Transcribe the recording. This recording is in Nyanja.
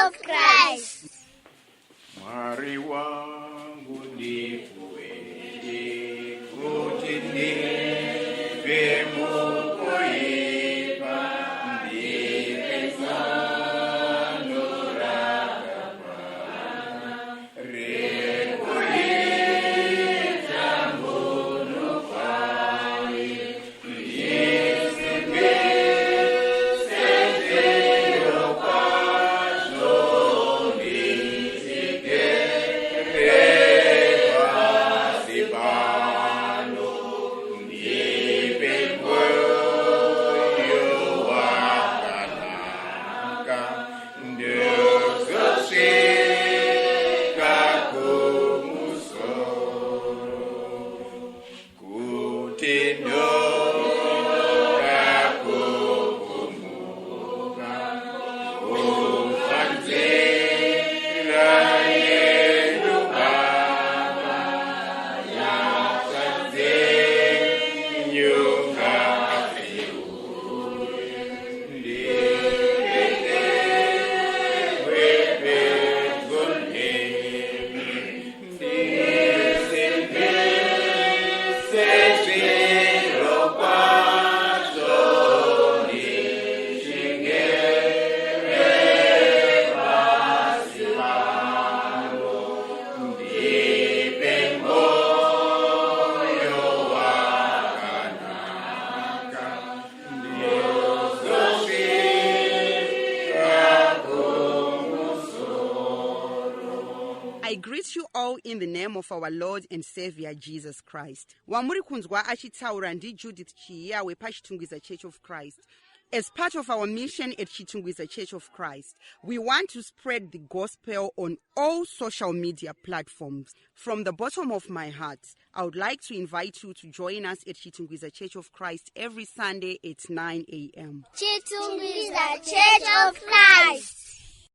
of Christ. Mwari wangu ndipfuwei, kuti ndibve mukuipa, ndipei zano rakanaka, Rekuita munhu kwaye, ndibve sezviro kwazvo ndichigere pasi pano, Ndipingirwe wakanaka, ndozosvika kumusoro, kuti ndoda kupumhuka, kubva nzira yenyu Baba, Nyasha dzenyu ngadziuye, ndipingirwe pedyo nemi, ndisimbise zviro kwazvo ndichigere pasi pano, ndipe moyo wakanaka, ndozosvika kumusoro. I greet you all in the name of our Lord and Savior Jesus Christ. Wamuri kunzwa achitaura ndi Judith Chiya wepaChitungwiza Church of Christ. As part of our mission at Chitungwiza Church of Christ, we want to spread the gospel on all social media platforms. From the bottom of my heart, I would like to invite you to join us at Chitungwiza Church of Christ every Sunday at 9 a.m. Chitungwiza Church of Christ.